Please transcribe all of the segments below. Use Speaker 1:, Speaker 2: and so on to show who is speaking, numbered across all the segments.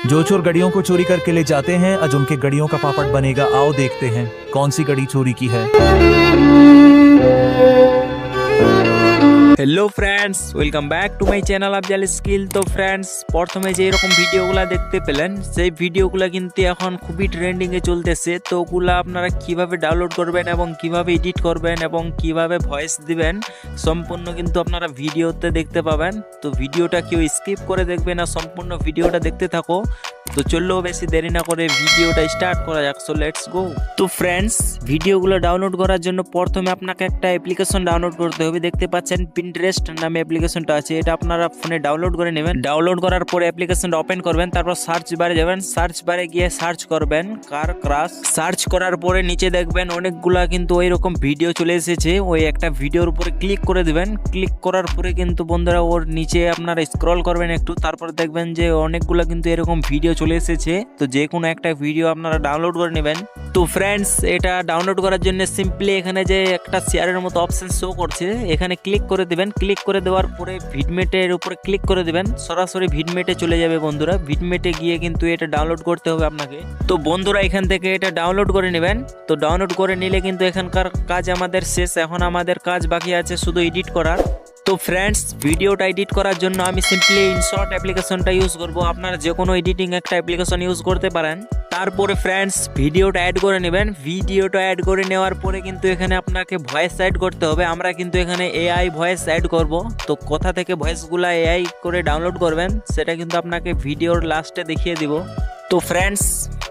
Speaker 1: जो चोर गड़ियों को चोरी करके ले जाते हैं आज उनके गड़ियों का पापड़ बनेगा। आओ देखते हैं कौन सी गड़ी चोरी की है।
Speaker 2: Hello friends, welcome back to my channel Afzal skill. तो फ्रेंड्स, प्रथमे যে এরকম ভিডিওগুলো দেখতে পেলেন সেই ভিডিওগুলো কিন্তু এখন খুবই ট্রেন্ডিং এ চলতেছে। তো ওগুলো আপনারা কিভাবে ডাউনলোড করবেন এবং কিভাবে এডিট করবেন এবং কিভাবে ভয়েস দিবেন সম্পূর্ণ কিন্তু আপনারা ভিডিওতে দেখতে পাবেন। তো ভিডিওটা কেউ স্কিপ করে দেখবে না, সম্পূর্ণ ভিডিওটা দেখতে থাকো। তো চললেও বেশি দেরি না করে ভিডিওটা স্টার্ট করা যাক। So let's go. তো ফ্রেন্ডস, ভিডিওগুলো ডাউনলোড করার জন্য প্রথমে আপনাকে একটা অ্যাপ্লিকেশন ডাউনলোড করতে হবে। দেখতে পাচ্ছেন পিন্টারেস্ট নামে অ্যাপ্লিকেশনটা আছে, এটা আপনারা ফোনে ডাউনলোড করে নেবেন। ডাউনলোড করার পরে অ্যাপ্লিকেশনটা ওপেন করবেন, তারপর সার্চ বারে যাবেন। সার্চ বারে গিয়ে সার্চ করবেন কার ক্রাশ। সার্চ করার পরে নিচে দেখবেন অনেকগুলা কিন্তু ওই রকম ভিডিও চলে এসেছে। ওই একটা ভিডিওর উপরে ক্লিক করে দিবেন। ক্লিক করার পরে কিন্তু বন্ধুরা ওর নিচে আপনারা স্ক্রল করবেন একটু, তারপর দেখবেন যে অনেকগুলা কিন্তু এরকম ভিডিও চলে এসেছে। তো যে কোনো একটা ভিডিও আপনারা ডাউনলোড করে নেবেন। তো ফ্রেন্ডস, এটা ডাউনলোড করার জন্য সিম্পলি এখানে যে একটা শেয়ারের মতো অপশন শো করছে এখানে ক্লিক করে দিবেন। ক্লিক করে দেওয়ার পরে ভিডমেটের উপরে ক্লিক করে দিবেন, সরাসরি ভিডমেটে চলে যাবে বন্ধুরা। ভিডমেটে গিয়ে কিন্তু এটা ডাউনলোড করতে হবে আপনাকে। তো বন্ধুরা এখান থেকে এটা ডাউনলোড করে নেবেন। তো ডাউনলোড করে নিলে কিন্তু এখানকার কাজ আমাদের শেষ। এখন আমাদের কাজ বাকি আছে শুধু এডিট করার। তো ফ্রেন্ডস, ভিডিওটা এডিট করার জন্য আমি সিম্পলি ইনশর্ট অ্যাপ্লিকেশনটা ইউজ করব। আপনারা যে কোনো এডিটিং একটা অ্যাপ্লিকেশন ইউজ করতে পারেন। তারপরে ফ্রেন্ডস, ভিডিওটা অ্যাড করে নেবেন। ভিডিওটা অ্যাড করে নেওয়ার পরে কিন্তু এখানে আপনাকে ভয়েস অ্যাড করতে হবে। আমরা কিন্তু এখানে এআই ভয়েস অ্যাড করব। তো কোথা থেকে ভয়েসগুলো এআই করে ডাউনলোড করবেন সেটা কিন্তু আপনাকে ভিডিওর লাস্টে দেখিয়ে দিব। তো ফ্রেন্ডস,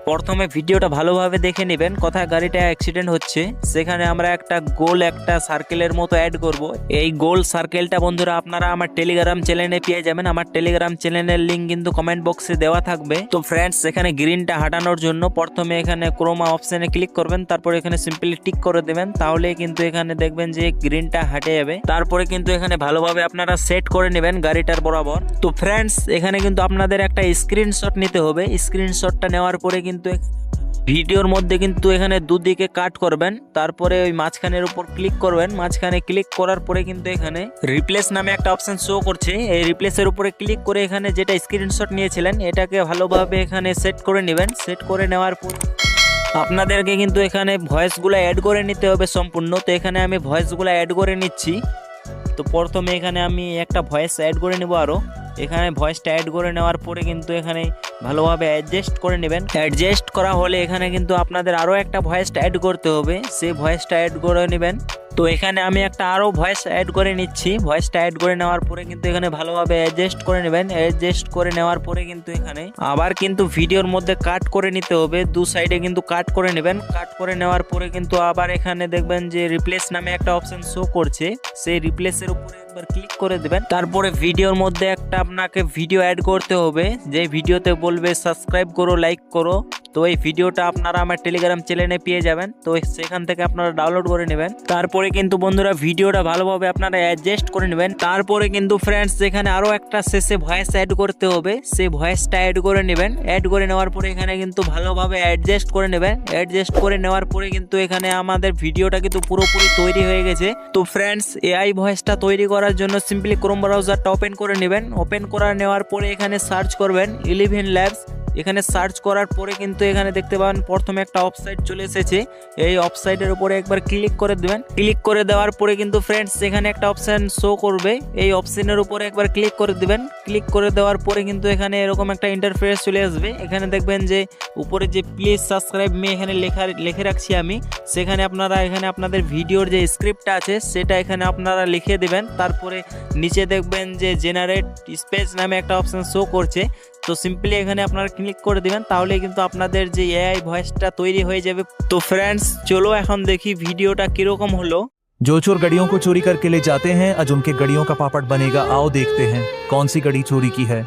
Speaker 2: প্রথমে ভিডিওটা ভালোভাবে দেখে নেবেন কোথায় গাড়িটা অ্যাক্সিডেন্ট হচ্ছে। সেখানে আমরা একটা গোল একটা সার্কেলের মতো অ্যাড করব। এই গোল সার্কেলটা বন্ধুরা আপনারা আমার টেলিগ্রাম চ্যানেলে পেয়ে যাবেন। আমার টেলিগ্রাম চ্যানেলের লিঙ্ক কিন্তু কমেন্ট বক্সে দেওয়া থাকবে। তো ফ্রেন্ডস, এখানে গ্রিনটা হাঁটানোর জন্য প্রথমে এখানে ক্রোমা অপশনে ক্লিক করবেন, তারপর এখানে সিম্পলি টিক করে দেবেন। তাহলে কিন্তু এখানে দেখবেন যে গ্রিনটা হাঁটে যাবে। তারপরে কিন্তু এখানে ভালোভাবে আপনারা সেট করে নেবেন গাড়িটার বরাবর। তো ফ্রেন্ডস, এখানে কিন্তু আপনাদের একটা স্ক্রিনশট নিতে হবে। স্ক্রিনশটটা নেওয়ার পরে কিন্তু ভিডিওর মধ্যে কিন্তু এখানে দুদিকে কাট করবেন, তারপরে ওই মাঝখানের উপর ক্লিক করবেন। মাঝখানে ক্লিক করার পরে কিন্তু এখানে রিপ্লেস নামে একটা অপশন শো করছে। এই রিপ্লেসের উপরে ক্লিক করে এখানে যেটা স্ক্রিনশট নিয়েছিলেন এটাকে ভালোভাবে এখানে সেট করে নেবেন। সেট করে নেওয়ার পর আপনাদেরকে কিন্তু এখানে ভয়েসগুলো অ্যাড করে নিতে হবে সম্পূর্ণ। তো এখানে আমি ভয়েসগুলো অ্যাড করে নিচ্ছি। তো প্রথমে এখানে আমি একটা ভয়েস অ্যাড করে নেব আরও। এখানে ভয়েসটা অ্যাড করে নেওয়ার পরে কিন্তু এখানে ভালোভাবে অ্যাডজাস্ট করে নেবেন। অ্যাডজাস্ট করা হলে এখানে কিন্তু আপনাদের আরও একটা ভয়েসটা অ্যাড করতে হবে। সেই ভয়েসটা অ্যাড করে নেবেন। তো এখানে আমি একটা আরও ভয়েস অ্যাড করে নিচ্ছি। ভয়েসটা অ্যাড করে নেওয়ার পরে কিন্তু এখানে ভালোভাবে অ্যাডজাস্ট করে নেবেন। অ্যাডজাস্ট করে নেওয়ার পরে কিন্তু এখানে আবার কিন্তু ভিডিওর মধ্যে কাট করে নিতে হবে। দু সাইডে কিন্তু কাট করে নেবেন। কাট করে নেওয়ার পরে কিন্তু আবার এখানে দেখবেন যে রিপ্লেস নামে একটা অপশন শো করছে। সেই রিপ্লেসের উপরে একবার ক্লিক করে দেবেন। তারপরে ভিডিওর মধ্যে একটা আপনাকে ভিডিও অ্যাড করতে হবে, যে ভিডিওতে বলবে সাবস্ক্রাইব করো, লাইক করো। তো এই ভিডিওটা আপনারা আমার টেলিগ্রাম চ্যানেলে পেয়ে যাবেন। তো সেখান থেকে আপনারা ডাউনলোড করে নেবেন। তারপরে কিন্তু বন্ধুরা ভিডিওটা ভালোভাবে আপনারা অ্যাডজাস্ট করে নেবেন। তারপরে কিন্তু ফ্রেন্ডস, এখানে আরও একটা শেষে ভয়েস অ্যাড করতে হবে। সেই ভয়েসটা অ্যাড করে নেবেন। অ্যাড করে নেওয়ার পরে এখানে কিন্তু ভালোভাবে অ্যাডজাস্ট করে নেবেন। অ্যাডজাস্ট করে নেওয়ার পরে কিন্তু এখানে আমাদের ভিডিওটা কিন্তু পুরোপুরি তৈরি হয়ে গেছে। তো ফ্রেন্ডস, এআই ভয়েসটা তৈরি করার জন্য সিম্পলি ক্রোম ব্রাউজারটা ওপেন করে নেবেন। ওপেন করে নেওয়ার পরে এখানে সার্চ করবেন 11 ল্যাবস। এখানে সার্চ করার পরে কিন্তু এখানে দেখতে পাবেন প্রথমে একটা ওয়েবসাইট চলে এসেছে। এই ওয়েবসাইটের উপরে একবার ক্লিক করে দেবেন। ক্লিক করে দেওয়ার পরে কিন্তু ফ্রেন্ডস এখানে একটা অপশন শো করবে। এই অপশনের উপরে একবার ক্লিক করে দিবেন। ক্লিক করে দেওয়ার পরে কিন্তু এখানে এরকম একটা ইন্টারফেস চলে আসবে। এখানে দেখবেন যে উপরে যে প্লিজ সাবস্ক্রাইব মি এখানে লিখে রাখছি আমি। সেখানে আপনারা এখানে আপনাদের ভিডিওর যে স্ক্রিপ্টটা আছে সেটা এখানে আপনারা লিখে দেবেন। তারপরে নিচে দেখবেন যে জেনারেট স্পেস নামে একটা অপশন শো করছে। তো সিম্পলি এখানে আপনারা ক্লিক করে দিবেন। তাহলে কিন্তু আপনাদের যে এআই ভয়েসটা তৈরি হয়ে যাবে। তো ফ্রেন্ডস, চলো এখন দেখি ভিডিওটা কিরকম হলো।
Speaker 1: जो चोर गड़ियों को चोरी करके ले जाते हैं आज उनके गड़ियों का पापड़ बनेगा। आओ देखते हैं कौन सी गड़ी चोरी की है।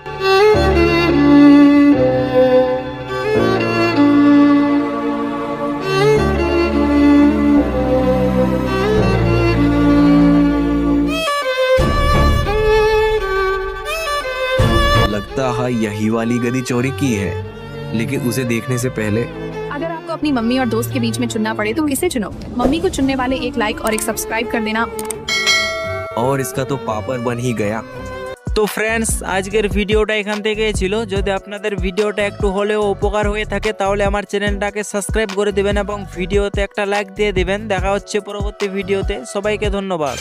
Speaker 3: लगता है यही वाली गधी चोरी की है, लेकिन उसे देखने से पहले
Speaker 4: अगर आपको अपनी मम्मी और दोस्त के बीच में चुनना पड़े तो किसे चुनो? मम्मी को चुनने वाले एक लाइक और एक सब्सक्राइब कर देना।
Speaker 3: और इसका तो पापड़ बन ही गया।
Speaker 2: তো ফ্রেন্ডস আজকের ভিডিওটা এখান থেকে ছিল। যদি আপনাদের ভিডিওটা একটু হলেও উপকার হয়ে থাকে তাহলে আমার চ্যানেলটাকে সাবস্ক্রাইব করে দিবেন এবং ভিডিওতে একটা লাইক দিয়ে দিবেন। দেখা হচ্ছে পরবর্তী ভিডিওতে। সবাইকে ধন্যবাদ।